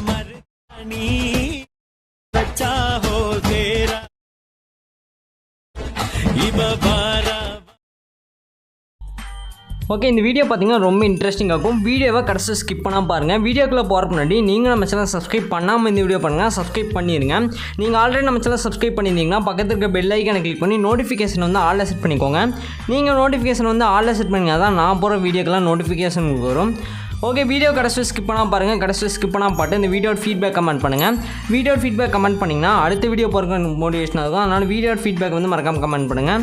मर्दानी बच्चा हो तेरा इबारा ஓகே இந்த வீடியோ பார்த்தீங்கன்னா ரொம்ப இன்ட்ரெஸ்டிங்காக இருக்கும். வீடியோவை கடைசி ஸ்கிப் பண்ணாமல் பாருங்கள். வீடியோக்குள்ளே போகிறக்கு முன்னாடி நீங்கள் நம்ம சேனல் சப்ஸ்கிரைப் பண்ணாமல் இந்த வீடியோ பண்ணுங்கள், சப்ஸ்கிரைப் பண்ணிடுங்க. நீங்கள் ஆல்ரெடி நம்ம சேனல் சப்ஸ்கிரைப் பண்ணியிருந்தீங்கன்னா பக்கத்தில் இருக்க பெல் ஐக்கானை கிளிக் பண்ணி நோட்டிஃபிகேஷன் வந்து ஆலில் செட் பண்ணிக்கோங்க. நீங்கள் நோட்டிஃபிகேஷன் வந்து ஆலில் செட் பண்ணிங்கன்னா தான் நான் போகிற வீடியோக்கெல்லாம் நோட்டிஃபிகேஷன் வரும். ஓகே வீடியோ கடைசி ஸ்கிப் பண்ணால் பாருங்கள். கடைசி ஸ்கிப் பண்ணால் பாட்டு இந்த வீடியோட ஃபீட்பேக் கமெண்ட் பண்ணுங்கள். வீடியோ ஃபீட்பேக் கமெண்ட் பண்ணிங்கன்னா அடுத்த வீடியோ போகிறக்கு மோட்டிவேஷனாக இருக்கும். அதனால் வீடியோ ஃபீட்பேக் வந்து மறக்காமல் கமெண்ட் பண்ணுங்கள்.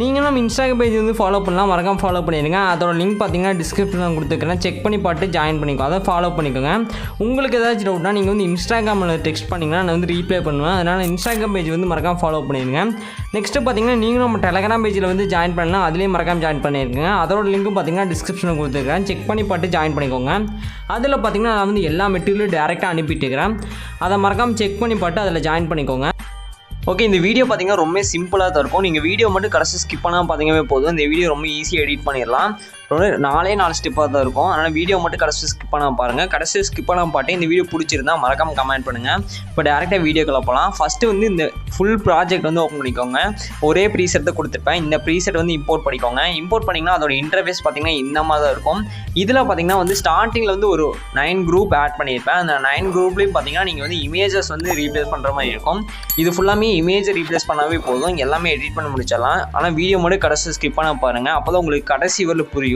நீங்கள் நம்ம இன்ஸ்டாகிராம் பேஜ் வந்து ஃபாலோ பண்ணலாம், மறக்காம ஃபாலோ பண்ணிடுங்க. அதோட லிங்க் பார்த்தீங்கன்னா டிஸ்கிரிப்ஷனில் கொடுத்துருக்கேன், செக் பண்ணி பார்த்து ஜாயின் பண்ணிக்கோ, அதை ஃபாலோ பண்ணிக்கோங்க. உங்களுக்கு ஏதாச்சும் டவுட்னா நீங்கள் வந்து இன்ஸ்டாகிராமில் டெக்ஸ்ட் பண்ணிங்கன்னா நான் வந்து ரீப்ளை பண்ணுவேன். அதனால் இன்ஸ்டாகிராம் பேஜ் வந்து மறக்காம ஃபாலோ பண்ணிடுங்க. நெக்ஸ்ட்டு பார்த்தீங்கன்னா நீங்களும் நம்ம டெலகிராம் பேஜில் வந்து ஜாயின் பண்ணலாம், அதுலேயும் மறக்காம ஜாயின் பண்ணியிருக்கேன். அதோட லிங்க்கும் பார்த்தீங்கன்னா டிஸ்கிரிப்ஷனில் கொடுத்துருக்கேன், செக் பண்ணி பார்த்து ஜாயின் பண்ணிக்கோங்க. அதில் பார்த்தீங்கன்னா நான் வந்து எல்லா மெட்டீரியலும் டேரெக்டாக அனுப்பிட்டுருக்கிறேன், அதை மறக்காமல் செக் பண்ணி பார்த்து அதில் ஜாயின் பண்ணிக்கோங்க. ஓகே இந்த வீடியோ பார்த்தீங்கன்னா ரொம்ப சிம்பிளாக தான் இருக்கும். நீங்கள் வீடியோ மட்டும் கடைசி ஸ்கிப் பண்ணால் பார்த்தீங்கன்னா போதும். இந்த வீடியோ ரொம்ப ஈஸியாக எடிட் பண்ணிடலாம். நாலு ஸ்டெப்பாக தான் இருக்கும். அதனால் வீடியோ மட்டும் கடைசி ஸ்கிப் பண்ணாமல் பாருங்கள். கடைசி ஸ்கிப் பண்ணாமல் பாட்டு இந்த வீடியோ பிடிச்சிருந்தா மறக்காமல் கமெண்ட் பண்ணுங்கள். இப்போ டேரெக்டாக வீடியோக்குள்ள போகலாம். ஃபஸ்ட்டு வந்து இந்த ஃபுல் ப்ராஜெக்ட் வந்து ஓப்பன் பண்ணிக்கோங்க. ஒரே ப்ரீசெட் தான் கொடுத்துருப்பேன். இந்த ப்ரீசெட் வந்து இம்போர்ட் பண்ணிக்கோங்க. இம்போர்ட் பண்ணிங்கன்னா அதோட இன்டர்ஃபேஸ் பார்த்தீங்கன்னா இந்த மாதிரி தான் இருக்கும். இதில் பார்த்தீங்கன்னா வந்து ஸ்டார்டிங்கில் வந்து ஒரு 9 குரூப் ஆட் பண்ணியிருப்பேன். அந்த 9 குரூப்லேயும் பார்த்தீங்கன்னா நீங்கள் வந்து இமேஜஸ் வந்து ரீப்ளேஸ் பண்ணுற மாதிரி இருக்கும். இது ஃபுல்லாமே இமேஜை ரீப்ளேஸ் பண்ணாவே போதும், எல்லாமே எடிட் பண்ண முடிச்சிடலாம். ஆனால் வீடியோ மட்டும் கடைசி ஸ்கிப் பண்ண பாருங்கள், அப்போ தான் உங்களுக்கு கடைசி வரல புரியும்.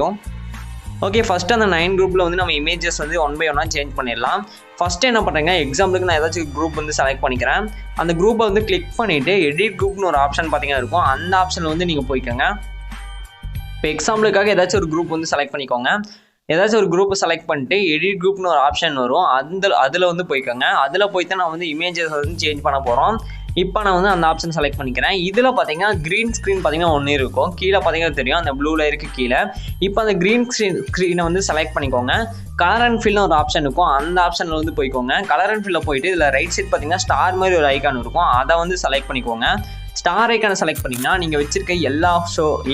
ஓகே ஃபஸ்ட்டு அந்த 9 குரூப்பில் வந்து நம்ம இமேஜஸ் வந்து 1 by 1 சேஞ்ச் பண்ணிடலாம். ஃபஸ்ட்டு என்ன பண்ணுறேங்க, எக்ஸாம்பிளுக்கு நான் ஏதாச்சும் குரூப் வந்து செலக்ட் பண்ணிக்கிறேன். அந்த குரூப்பை வந்து கிளிக் பண்ணிவிட்டு எடிட் குரூப்னு ஒரு ஆப்ஷன் பார்த்தீங்கன்னா இருக்கும், அந்த ஆப்ஷனில் வந்து நீங்கள் போய்க்கோங்க. இப்போ எக்ஸாம்பிளுக்காக ஏதாச்சும் ஒரு குரூப் வந்து செலக்ட் பண்ணிக்கோங்க. ஏதாச்சும் ஒரு குரூப்பை செலக்ட் பண்ணிட்டு எடிட் குரூப்னு ஒரு ஆப்ஷன் வரும், அதில் வந்து போய்க்கோங்க. அதில் போய்ட்டு நான் வந்து இமேஜஸ் வந்து சேஞ்ச் பண்ண போகிறோம். இப்போ நான் வந்து அந்த ஆப்ஷன் செலக்ட் பண்ணிக்கிறேன். இதில் பார்த்தீங்கன்னா க்ரீன் ஸ்க்ரீன் பார்த்தீங்கன்னா ஒன்று இருக்கும், கீழே பார்த்தீங்கன்னா தெரியும் அந்த ப்ளூ லேயருக்கு கீழே. இப்போ அந்த க்ரீன் ஸ்க்ரீனை வந்து செலக்ட் பண்ணிக்கோங்க. கலர் அண்ட் ஃபில்னு ஒரு ஆப்ஷன் இருக்கும், அந்த ஆப்ஷனில் வந்து போய்க்கோங்க. கலர் அண்ட் ஃபில்லில் போயிட்டு இதில் ரைட் சைட் பார்த்தீங்கன்னா ஸ்டார் மாதிரி ஒரு ஐக்கான் இருக்கும், அதை வந்து செலக்ட் பண்ணிக்கோங்க. ஸ்டார் ஐக்கானை செலக்ட் பண்ணிங்கன்னா நீங்கள் வச்சுருக்க எல்லா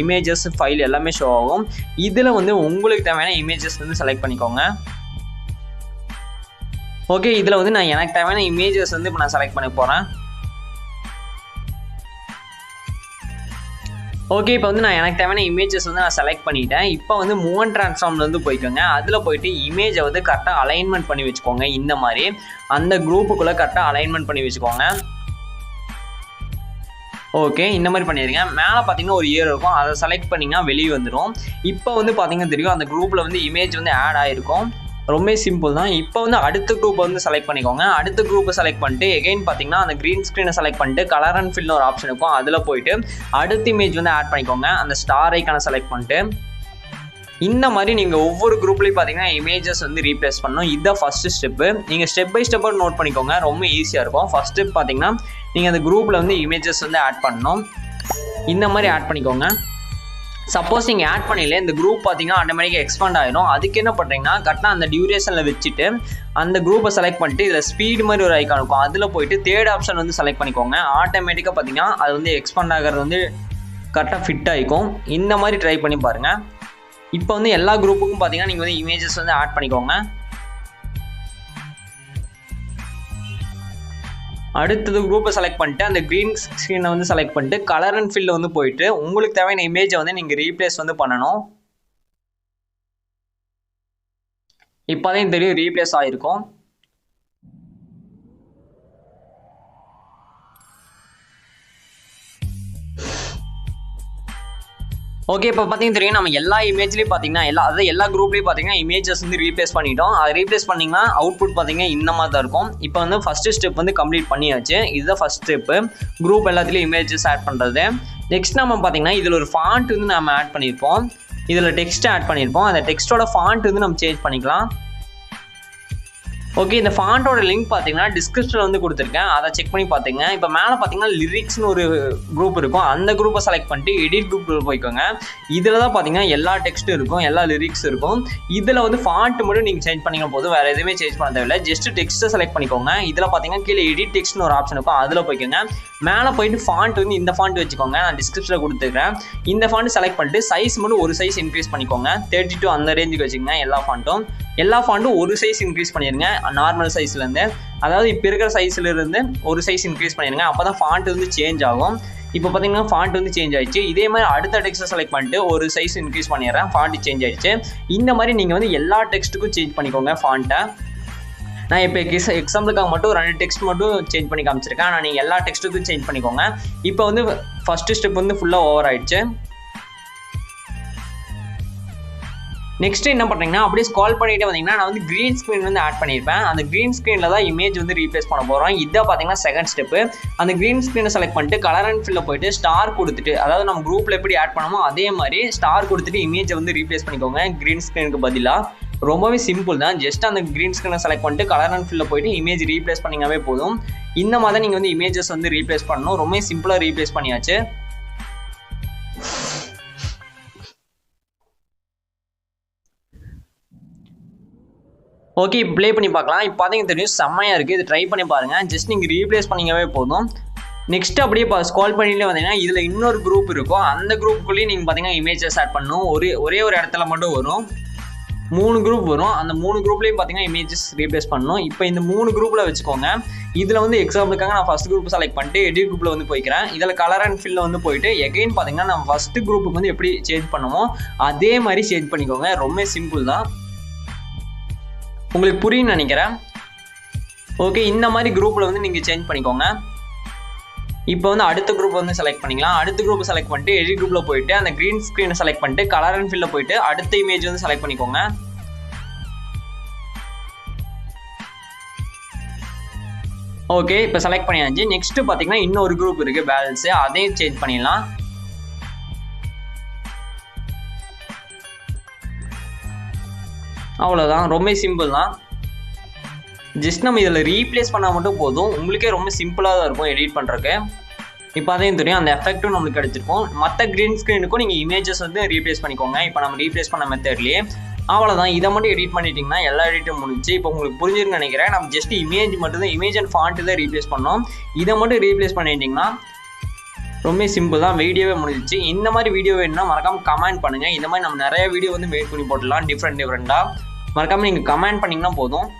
இமேஜஸ் ஃபைல் எல்லாமே ஷோ ஆகும். இதில் வந்து உங்களுக்கு தேவையான இமேஜஸ் வந்து செலக்ட் பண்ணிக்கோங்க. ஓகே இதில் வந்து நான் எனக்கு தேவையான இமேஜஸ் வந்து இப்போ நான் செலக்ட் பண்ண போகிறேன். ஓகே இப்போ வந்து நான் எனக்கு தேவையான இமேஜஸ் வந்து நான் செலக்ட் பண்ணிட்டேன். இப்போ வந்து மூவ் அண்ட் ட்ரான்ஸ்ஃபார்மில் வந்து போய்க்கோங்க. அதில் போயிட்டு இமேஜை வந்து கரெக்டாக அலைன்மெண்ட் பண்ணி வச்சுக்கோங்க. இந்த மாதிரி அந்த குரூப்புக்குள்ளே கரெக்டாக அலைன்மெண்ட் பண்ணி வச்சுக்கோங்க. ஓகே இந்த மாதிரி பண்ணிடுங்க. மேலே பார்த்தீங்கன்னா ஒரு இயர் இருக்கும், அதை செலக்ட் பண்ணிங்கன்னா வெளியே வந்துடும். இப்போ வந்து பார்த்தீங்கன்னா தெரியும் அந்த குரூப்பில் வந்து இமேஜ் வந்து ஆட் ஆகிருக்கும். ரொம்ப சிம்பிள் தான். இப்போ வந்து அடுத்த குரூப்பை வந்து செலக்ட் பண்ணிக்கோங்க. அடுத்த குரூப்பை செலக்ட் பண்ணிட்டு எகைன் பார்த்தீங்கன்னா அந்த க்ரீன் ஸ்க்ரீனை செலக்ட் பண்ணிட்டு கலர் அண்ட் ஃபில்னு ஒரு ஆப்ஷன் இருக்கும், அதில் போயிட்டு அடுத்த இமேஜ் வந்து ஆட் பண்ணிக்கோங்க. அந்த ஸ்டார் ஐக்கானை செலக்ட் பண்ணிட்டு இந்த மாதிரி நீங்கள் ஒவ்வொரு குரூப்லேயும் பார்த்தீங்கன்னா இமேஜஸ் வந்து ரீப்ளேஸ் பண்ணணும். இதுதான் ஃபஸ்ட்டு ஸ்டெப்பு. நீங்கள் ஸ்டெப் பை ஸ்டெப்பாக நோட் பண்ணிக்கோங்க, ரொம்ப ஈஸியாக இருக்கும். ஃபஸ்ட் ஸ்டெப் பார்த்தீங்கன்னா நீங்கள் அந்த குரூப்பில் வந்து இமேஜஸ் வந்து ஆட் பண்ணணும். இந்த மாதிரி ஆட் பண்ணிக்கோங்க. சப்போஸ் நீங்கள் ஆட் பண்ணல இந்த குரூப் பார்த்தீங்கன்னா ஆட்டோமேட்டிக்காக எக்ஸ்பாண்ட் ஆகிடும். அதுக்கு என்ன பண்ணுறீங்கன்னா கரெக்டாக அந்த டியூரேஷனில் வச்சுட்டு அந்த குரூப்பை செலக்ட் பண்ணிட்டு இதில் ஸ்பீடு மாதிரி ஒரு ஐக்கான் இருக்கும், அதில் போயிட்டு தேர்ட் ஆப்ஷன் வந்து செலக்ட் பண்ணிக்கோங்க. ஆட்டோமேட்டிக்காக பார்த்தீங்கன்னா அது வந்து எக்ஸ்பாண்ட் ஆகிறது வந்து கரெக்டாக ஃபிட் ஆகிக்கும். இந்த மாதிரி ட்ரை பண்ணி பாருங்கள். இப்போ வந்து எல்லா குரூப்புக்கும் பார்த்தீங்கன்னா நீங்கள் வந்து இமேஜஸ் வந்து ஆட் பண்ணிக்கோங்க. அடுத்தது குரூப்பை செலக்ட் பண்ணிட்டு அந்த க்ரீன் ஸ்க்ரீனை வந்து செலக்ட் பண்ணிட்டு கலர் அண்ட் ஃபில்ல வந்து போயிட்டு உங்களுக்கு தேவையான இமேஜை வந்து நீங்கள் ரீப்ளேஸ் வந்து பண்ணணும். இப்போதான் தெரியும் ரீப்ளேஸ் ஆகிருக்கும். ஓகே இப்போ பார்த்தீங்கன்னா தெரியும் நம்ம எல்லா இமேஜ்லேயும் பார்த்தீங்கன்னா எல்லா குரூப்லேயும் பார்த்தீங்கன்னா இமேஜஸ் வந்து ரீப்ளேஸ் பண்ணிட்டோம். அதை ரீப்ளேஸ் பண்ணிங்கன்னா அவுட்புட் பார்த்தீங்கன்னா இந்த மாதிரி தான் இருக்கும். இப்போ வந்து ஃபஸ்ட்டு ஸ்டெப் வந்து கம்ப்ளீட் பண்ணியாச்சு. இதுதான் ஃபஸ்ட் ஸ்டெப்பு, குரூப் எல்லாத்துலேயும் இமேஜஸ் ஆட் பண்ணுறது. நெக்ஸ்ட் நம்ம பார்த்தீங்கன்னா இதில் ஒரு ஃபாண்ட் வந்து நம்ம ஆட் பண்ணியிருப்போம், இதில் டெக்ஸ்ட் ஆட் பண்ணியிருப்போம். அந்த டெக்ஸ்ட்டோட ஃபாண்ட் வந்து நம்ம சேஞ்ச் பண்ணிக்கலாம். ஓகே இந்த ஃபாண்டோட லிங்க் பார்த்தீங்கன்னா டிஸ்கிரிப்ஷனில் வந்து கொடுத்துருக்கேன், அதை செக் பண்ணி பார்த்துங்க. இப்போ மேலே பார்த்தீங்கன்னா லிரிக்ஸ்னு ஒரு குரூப் இருக்கும், அந்த குரூப்பை செலக்ட் பண்ணிட்டு எடிட் குரூப் போய்க்கோங்க. இதில் தான் பார்த்தீங்கன்னா எல்லா டெக்ஸ்ட்டும் இருக்கும், எல்லா லிரிக்ஸ் இருக்கும். இதில் வந்து ஃபாண்ட் மட்டும் நீங்கள் சேஞ்ச் பண்ணிக்க போதும், வேறு எதுவுமே சேஞ்ச் பண்ண தேவையில்லை. ஜஸ்ட் டெக்ஸ்ட்டை செலக்ட் பண்ணிக்கோங்க. இதில் பார்த்தீங்கன்னா கீழே எடிட் டெக்ஸ்ட்னு ஒரு ஆப்ஷன் இருக்கும், அதில் போய்க்கோங்க. மேலே போயிட்டு ஃபாண்ட் வந்து இந்த ஃபாண்ட் வச்சுக்கோங்க, நான் டிஸ்கிரிப்ஷனில் கொடுத்துருக்கேன். இந்த ஃபாண்ட் செலக்ட் பண்ணிட்டு சைஸ் மட்டும் ஒரு சைஸ் இன்க்ரீஸ் பண்ணிக்கோங்க. 32 அந்த ரேஞ்சுக்கு வச்சுக்கோங்க எல்லா ஃபாண்ட்டும். எல்லா ஃபாண்ட்டும் ஒரு சைஸ் இன்க்ரீஸ் பண்ணிடுங்க நார்மல் சைஸ்லேருந்து. அதாவது இப்போ இருக்கிற சைஸ்லேருந்து ஒரு சைஸ் இன்க்ரீஸ் பண்ணிடுங்க. அப்போ தான் ஃபாண்ட் வந்து சேஞ்ச் ஆகும். இப்போ பார்த்தீங்கன்னா ஃபாண்ட் வந்து சேஞ்ச் ஆயிடுச்சு. இதே மாதிரி அடுத்த டெக்ஸ்ட்டை செலக்ட் பண்ணிட்டு ஒரு சைஸ் இன்க்ரீஸ் பண்ணிடுறேன், ஃபாண்ட் சேஞ்ச் ஆயிடுச்சு. இந்த மாதிரி நீங்கள் வந்து எல்லா டெக்ஸ்ட்டுக்கும் சேஞ்ச் பண்ணிக்கோங்க ஃபாண்ட்டை. நான் இப்போ எக்ஸாம்பிளுக்காக மட்டும் 2 டெக்ஸ்ட் மட்டும் சேஞ்ச் பண்ணி காமிச்சிருக்கேன். ஆனால் நீங்கள் எல்லா டெக்ஸ்ட்டுக்கும் சேஞ்ச் பண்ணிக்கோங்க. இப்போ வந்து ஃபஸ்ட்டு ஸ்டெப் வந்து ஃபுல்லாக ஓவர் ஆயிடுச்சு. நெக்ஸ்ட் என்ன பண்ணுறீங்கன்னா அப்படியே ஸ்க்ரால் பண்ணிட்டு வந்தீங்கன்னா நான் வந்து க்ரீன் ஸ்க்ரீன் வந்து ஆட் பண்ணியிருப்பேன். அந்த க்ரீன் ஸ்க்ரீனில் தான் இமேஜ் வந்து ரீப்ளேஸ் பண்ண போகிறோம். இதான் பார்த்தீங்கன்னா செகண்ட் ஸ்டெப்பு. அந்த க்ரீன் ஸ்க்ரீனை செலக்ட் பண்ணிட்டு கலர் அண்ட் ஃபில்ல போயிட்டு ஸ்டார் கொடுத்துட்டு, அதாவது நம்ம குரூப்பில் எப்படி ஆட் பண்ணமோ அதே மாதிரி ஸ்டார் கொடுத்துட்டு இமேஜை வந்து ரீப்ளேஸ் பண்ணிக்கோங்க க்ரீன் ஸ்க்ரீனுக்கு பதிலாக. ரொம்பவே சிம்பிள் தான். ஜஸ்ட் அந்த க்ரீன் ஸ்க்ரீனை செலக்ட் பண்ணிட்டு கலர் அண்ட் ஃபில்ல போயிட்டு இமேஜ் ரீப்ளேஸ் பண்ணிங்கவே போதும். இந்த மாதிரி தான் நீங்கள் வந்து இமேஜஸ் வந்து ரீப்ளேஸ் பண்ணணும். ரொம்ப சிம்பிளாக ரீப்ளேஸ் பண்ணியாச்சு. ஓகே, இப்போ ப்ளே பண்ணி பார்க்கலாம். இப்போ பார்த்தீங்கன்னா தெரியும் செம்மையாக இருக்குது. இது ட்ரை பண்ணி பாருங்கள். ஜஸ்ட் நீங்கள் ரீப்ளேஸ் பண்ணிங்கவே போதும். நெக்ஸ்ட் அப்படியே ஸ்க்ரால் பண்ணிட்டு வந்தீங்கன்னா இதில் இன்னொரு குரூப் இருக்கும். அந்த குரூப்புக்குள்ளேயும் நீங்கள் பார்த்தீங்கன்னா இமேஜஸ் ஆட் பண்ணணும். ஒரே ஒரு இடத்துல மட்டும் வரும். 3 குரூப் வரும். அந்த 3 குரூப்லேயும் பார்த்தீங்கன்னா இமேஜஸ் ரீப்ளேஸ் பண்ணணும். இப்போ இந்த 3 குரூப்பில் வச்சுக்கோங்க. இதில் வந்து எக்ஸாம்பிளுக்காக நான் ஃபஸ்ட் குரூப் செலக்ட் பண்ணிட்டு எடிட் குரூப்பில் வந்து போய்க்கிறேன். இதில் கலர் அண்ட் ஃபில்ல வந்து போயிட்டு எகைன் பார்த்தீங்கன்னா நம்ம ஃபஸ்ட்டு குரூப்புக்கு வந்து எப்படி சேஞ்ச் பண்ணுமோ அதே மாதிரி சேஞ்ச் பண்ணிக்கோங்க. ரொம்ப சிம்பிள் தான், உங்களுக்கு புரியும்னு நினைக்கிறேன். ஓகே, இந்த மாதிரி குரூப்பில் வந்து நீங்கள் சேஞ்ச் பண்ணிக்கோங்க. இப்போ வந்து அடுத்த குரூப் வந்து செலக்ட் பண்ணிக்கலாம். அடுத்த குரூப் செலக்ட் பண்ணிட்டு எடிட் குரூப்பில் போயிட்டு அந்த க்ரீன் ஸ்க்ரீனை செலக்ட் பண்ணிட்டு கலர் அண்ட் ஃபில்ல போயிட்டு அடுத்த இமேஜ் வந்து செலக்ட் பண்ணிக்கோங்க. ஓகே, இப்போ செலக்ட் பண்ணியாச்சு. நெக்ஸ்ட் பார்த்தீங்கன்னா இன்னொரு குரூப் இருக்குது பேலன்ஸு, அதையும் சேஞ்ச் பண்ணிடலாம். அவ்வளோதான், ரொம்ப சிம்பிள் தான். ஜஸ்ட் நம்ம இதில் ரீப்ளேஸ் பண்ணால் மட்டும் போதும். உங்களுக்கே ரொம்ப சிம்பிளாக தான் இருக்கும் எடிட் பண்ணுறதுக்கு. இப்போ அதையும் தெரியும், அந்த எஃபெக்ட்டும் நம்மளுக்கு கிடைச்சிருக்கும். மற்ற க்ரீன் ஸ்க்ரீனுக்கும் நீங்கள் இமேஜஸ் வந்து ரீப்ளேஸ் பண்ணிக்கோங்க. இப்போ நம்ம ரீப்ளேஸ் பண்ண மெத்தட்லேயே அவ்வளோதான். இதை மட்டும் எடிட் பண்ணிட்டீங்கன்னா எல்லா எடிட்டும் முடிஞ்சு. இப்போ உங்களுக்கு புரிஞ்சுன்னு நினைக்கிறேன். நம்ம ஜஸ்ட் இமேஜ் மட்டும் தான், இமேஜ் அண்ட் ஃபாண்ட்டு தான் ரீப்ளேஸ் பண்ணோம். இதை மட்டும் ரீப்ளேஸ் பண்ணிட்டீங்கன்னா ரொம்ப சிம்பிள் தான், வீடியோவே முடிஞ்சிச்சு. இந்த மாதிரி வீடியோ வேணும்னா மறக்காமல் கமெண்ட் பண்ணுங்கள். இந்த மாதிரி நம்ம நிறைய வீடியோ வந்து மேட் பண்ணி போடலாம் டிஃப்ரெண்ட்டாக. மறக்காமல் நீங்கள் கமெண்ட் பண்ணிங்கன்னா போதும்.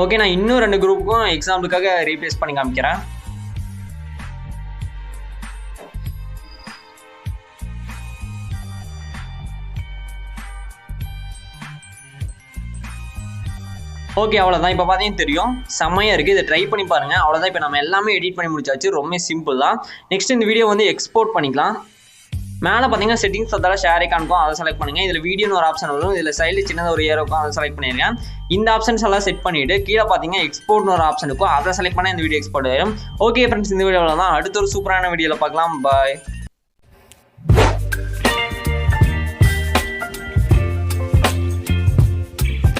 ஓகே, நான் இன்னும் 2 குரூப்புக்கும் எக்ஸாம்பிளுக்காக ரீப்ளேஸ் பண்ணி காமிக்கிறேன். ஓகே, அவ்வளோதான். இப்போ பார்த்தீங்கன்னா தெரியும் செம்மையாக இருக்குது. இதை ட்ரை பண்ணி பாருங்கள். அவ்வளோதான். இப்போ நம்ம எல்லாமே எடிட் பண்ணி முடிச்சாச்சு. ரொம்ப சிம்பிள் தான். நெக்ஸ்ட் இந்த வீடியோ வந்து எக்ஸ்போர்ட் பண்ணிக்கலாம். மேலே பார்த்தீங்கன்னா செட்டிங்ஸ் அதெல்லாம் ஷேர் ஐக்கானுக்கும் அதை செலக்ட் பண்ணுங்கள். இதில் வீடியோன்னு ஒரு ஆப்ஷன் வரும். இதில் சைடில் சின்னதாக ஒரு ஏரோக்கும் அதை செலக்ட் பண்ணிடுங்க. இந்த ஆப்ஷன்ஸ் எல்லாம் செட் பண்ணிவிட்டு கீழே பார்த்தீங்கன்னா எக்ஸ்போர்ட்னு ஒரு ஆப்ஷன் இருக்கும். அதை செலக்ட் பண்ணால் இந்த வீடியோ எக்ஸ்போர்ட் ஆயிடும். ஓகே ஃப்ரெண்ட்ஸ், இந்த வீடியோவில் தான் அடுத்த ஒரு சூப்பரான வீடியோவில் பார்க்கலாம். பாய்.